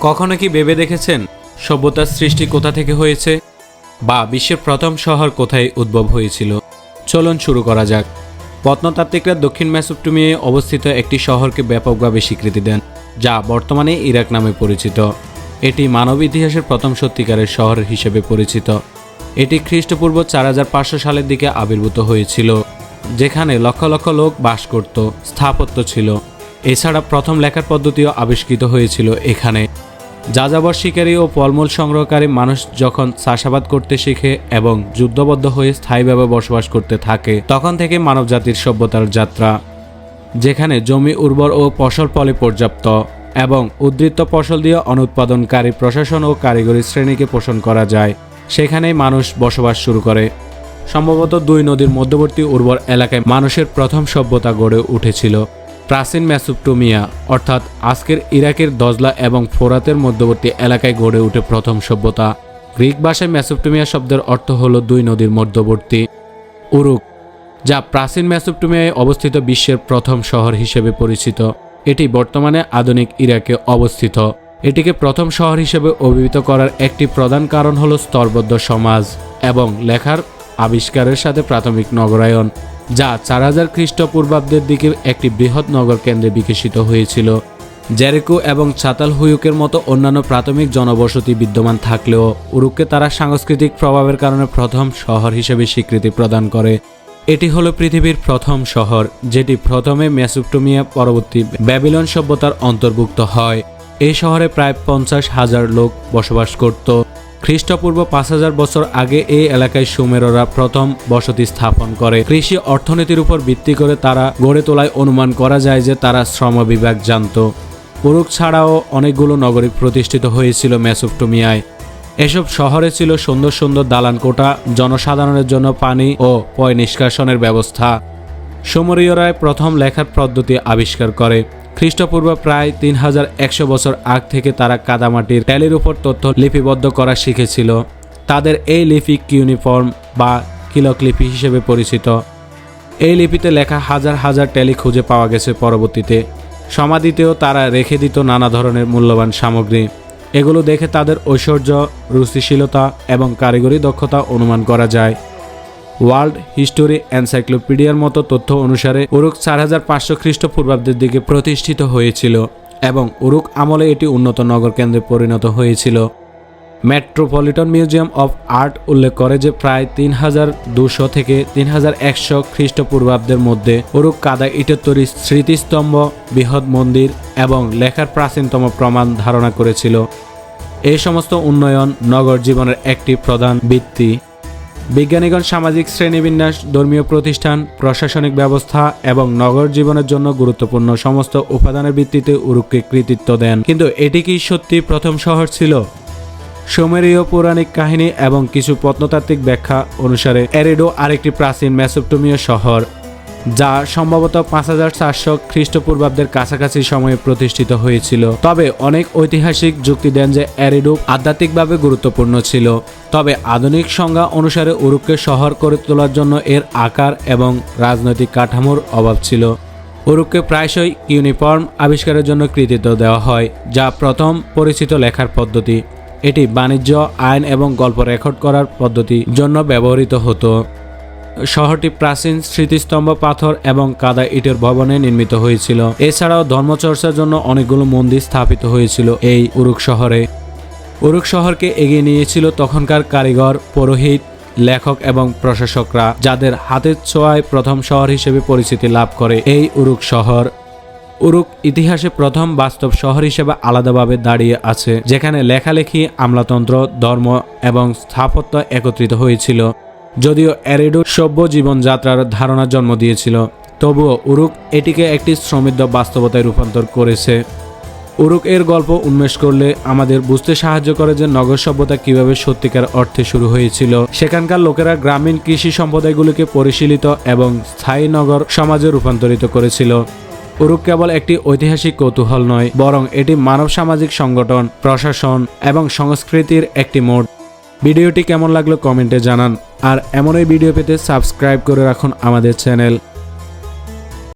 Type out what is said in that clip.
কখনো কি ভেবে দেখেছেন সভ্যতার সৃষ্টি কোথা থেকে হয়েছে, বা বিশ্বের প্রথম শহর কোথায় উদ্ভব হয়েছিল? চলুন শুরু করা যাক। প্রত্নতাত্ত্বিকরা দক্ষিণ মেসোপটেমিয়ায় অবস্থিত একটি শহরকে ব্যাপকভাবে স্বীকৃতি দেন, যা বর্তমানে ইরাক নামে পরিচিত। এটি মানব ইতিহাসের প্রথম সত্যিকারের শহর হিসেবে পরিচিত। এটি খ্রিস্টপূর্ব 4500 সালের দিকে আবির্ভূত হয়েছিল, যেখানে লক্ষ লক্ষ লোক বাস করত, স্থাপত্য ছিল। এছাড়া প্রথম লেখার পদ্ধতিও আবিষ্কৃত হয়েছিল এখানে। যাযাবর শিকারী ও ফলমূল সংগ্রহকারী মানুষ যখন চাষাবাদ করতে শিখে এবং যুদ্ধবদ্ধ হয়ে স্থায়ীভাবে বসবাস করতে থাকে, তখন থেকে মানবজাতির সভ্যতার যাত্রা। যেখানে জমি উর্বর ও ফসল ফলে পর্যাপ্ত এবং উদ্বৃত্ত ফসল দিয়ে অনুৎপাদনকারী প্রশাসন ও কারিগরি শ্রেণীকে পোষণ করা যায়, সেখানেই মানুষ বসবাস শুরু করে। সম্ভবত দুই নদীর মধ্যবর্তী উর্বর এলাকায় মানুষের প্রথম সভ্যতা গড়ে উঠেছিল। প্রাচীন মেসোপটেমিয়া অর্থাৎ আজকের ইরাকের দজলা এবং ফোরাতের মধ্যবর্তী এলাকায় গড়ে ওঠে প্রথম সভ্যতা। গ্রিক ভাষায় মেসোপটেমিয়া শব্দের অর্থ হল দুই নদীর মধ্যবর্তী। উরুক, যা প্রাচীন মেসোপটেমিয়ায় অবস্থিত বিশ্বের প্রথম শহর হিসেবে পরিচিত। এটি বর্তমানে আধুনিক ইরাকে অবস্থিত। এটিকে প্রথম শহর হিসেবে অভিহিত করার একটি প্রধান কারণ হল স্তরবদ্ধ সমাজ এবং লেখার আবিষ্কারের সাথে প্রাথমিক নগরায়ন, যা 4000 খ্রিস্টপূর্বাব্দের দিকে একটি বৃহৎ নগর কেন্দ্রে বিকশিত হয়েছিল। জেরিকো এবং চাতালহুয়ুকের মতো অন্যান্য প্রাথমিক জনবসতি বিদ্যমান থাকলেও উরুককে তারা সাংস্কৃতিক প্রভাবের কারণে প্রথম শহর হিসেবে স্বীকৃতি প্রদান করে। এটি হলো পৃথিবীর প্রথম শহর, যেটি প্রথমে মেসোপটেমিয়া পরবর্তী ব্যাবিলন সভ্যতার অন্তর্ভুক্ত হয়। এই শহরে প্রায় 50,000 লোক বসবাস করত। খ্রিস্টপূর্ব 5000 বছর আগে এই এলাকায় সুমেররা প্রথম বসতি স্থাপন করে। কৃষি অর্থনীতির উপর ভিত্তি করে তারা গড়ে তোলায় অনুমান করা যায় যে তারা শ্রম বিভাগ জানত। উরুক ছাড়াও অনেকগুলো নগরী প্রতিষ্ঠিত হয়েছিল মেসোপটেমিয়ায়। এসব শহরে ছিল সুন্দর সুন্দর দালান কোঠা, জনসাধারণের জন্য পানি ও পয় নিষ্কাশনের ব্যবস্থা। সুমেরীয়রা প্রথম লেখার পদ্ধতি আবিষ্কার করে। খ্রিস্টপূর্ব প্রায় 3100 বছর আগ থেকে তারা কাদামাটির ট্যালির উপর তথ্য লিপিবদ্ধ করা শিখেছিল। তাদের এই লিপি কিউনিফর্ম বা কিলক লিপি হিসেবে পরিচিত। এই লিপিতে লেখা হাজার হাজার ট্যালি খুঁজে পাওয়া গেছে। পরবর্তীতে সমাধিতেও তারা রেখে দিত নানা ধরনের মূল্যবান সামগ্রী। এগুলো দেখে তাদের ঐশ্বর্য, রুচিশীলতা এবং কারিগরি দক্ষতা অনুমান করা যায়। ওয়ার্ল্ড হিস্টোরি এনসাইক্লোপিডিয়ার মতো তথ্য অনুসারে উরুক 4500 খ্রিস্টপূর্বাব্দের দিকে প্রতিষ্ঠিত হয়েছিল এবং উরুক আমলে এটি উন্নত নগর কেন্দ্রে পরিণত হয়েছিল। মেট্রোপলিটন মিউজিয়াম অফ আর্ট উল্লেখ করে যে প্রায় 3200 থেকে 3100 খ্রিস্টপূর্বাব্দের মধ্যে উরুক কাদা ইটের তৈরি স্মৃতিস্তম্ভ, বৃহৎ মন্দির এবং লেখার প্রাচীনতম প্রমাণ ধারণা করেছিল। এই সমস্ত উন্নয়ন নগর জীবনের একটি প্রধান ভিত্তি। বিজ্ঞানীগণ সামাজিক শ্রেণীবিন্যাস, ধর্মীয় প্রতিষ্ঠান, প্রশাসনিক ব্যবস্থা এবং নগর জীবনের জন্য গুরুত্বপূর্ণ সমস্ত উপাদানের ভিত্তিতে উরুককে কৃতিত্ব দেন। কিন্তু এটি কি সত্যি প্রথম শহর ছিল? সুমেরীয় পৌরাণিক কাহিনী এবং কিছু প্রত্নতাত্ত্বিক ব্যাখ্যা অনুসারে এরিডো আরেকটি প্রাচীন মেসোপটেমীয় শহর, যা সম্ভবত 5400 খ্রিস্টপূর্বাব্দের কাছাকাছি সময়ে প্রতিষ্ঠিত হয়েছিল। তবে অনেক ঐতিহাসিক যুক্তি দেন যে এরিডো আধ্যাত্মিকভাবে গুরুত্বপূর্ণ ছিল। তবে আধুনিক সংজ্ঞা অনুসারে উরুককে শহর করে তোলার জন্য এর আকার এবং রাজনৈতিক কাঠামোর অভাব ছিল। উরুককে প্রায়শই ইউনিফর্ম আবিষ্কারের জন্য কৃতিত্ব দেওয়া হয়, যা প্রথম পরিচিত লেখার পদ্ধতি। এটি বাণিজ্য, আইন এবং গল্প রেকর্ড করার পদ্ধতির জন্য ব্যবহৃত হতো। শহরটি প্রাচীন স্মৃতিস্তম্ভ, পাথর এবং কাদা ইটের ভবনে নির্মিত হয়েছিল। এছাড়াও ধর্মচর্চার জন্য অনেকগুলো মন্দির স্থাপিত হয়েছিল এই উরুক শহরে। উরুক শহরকে এগিয়ে নিয়েছিল তখনকার কারিগর, পুরোহিত, লেখক এবং প্রশাসকরা, যাদের হাতের ছোঁয়ায় প্রথম শহর হিসেবে পরিচিতি লাভ করে এই উরুক শহর। উরুক ইতিহাসে প্রথম বাস্তব শহর হিসেবে আলাদাভাবে দাঁড়িয়ে আছে, যেখানে লেখালেখি, আমলাতন্ত্র, ধর্ম এবং স্থাপত্য একত্রিত হয়েছিল। যদিও এরিডো সভ্য জীবনযাত্রার ধারণা জন্ম দিয়েছিল, তবুও উরুক এটিকে একটি সমৃদ্ধ বাস্তবতায় রূপান্তর করেছে। উরুক এর গল্প উন্মেষ করলে আমাদের বুঝতে সাহায্য করে যে নগর সভ্যতা কিভাবে সত্যিকার অর্থে শুরু হয়েছিল। সেখানকার লোকেরা গ্রামীণ কৃষি সম্প্রদায়গুলিকে পরিশীলিত এবং স্থায়ী নগর সমাজে রূপান্তরিত করেছিল। উরুক কেবল একটি ঐতিহাসিক কৌতূহল নয়, বরং এটি মানব সামাজিক সংগঠন, প্রশাসন এবং সংস্কৃতির একটি মোড়। ভিডিওটি কেমন লাগলো কমেন্টে জানান, আর এমনই ভিডিও পেতে সাবস্ক্রাইব করে রাখুন আমাদের চ্যানেল।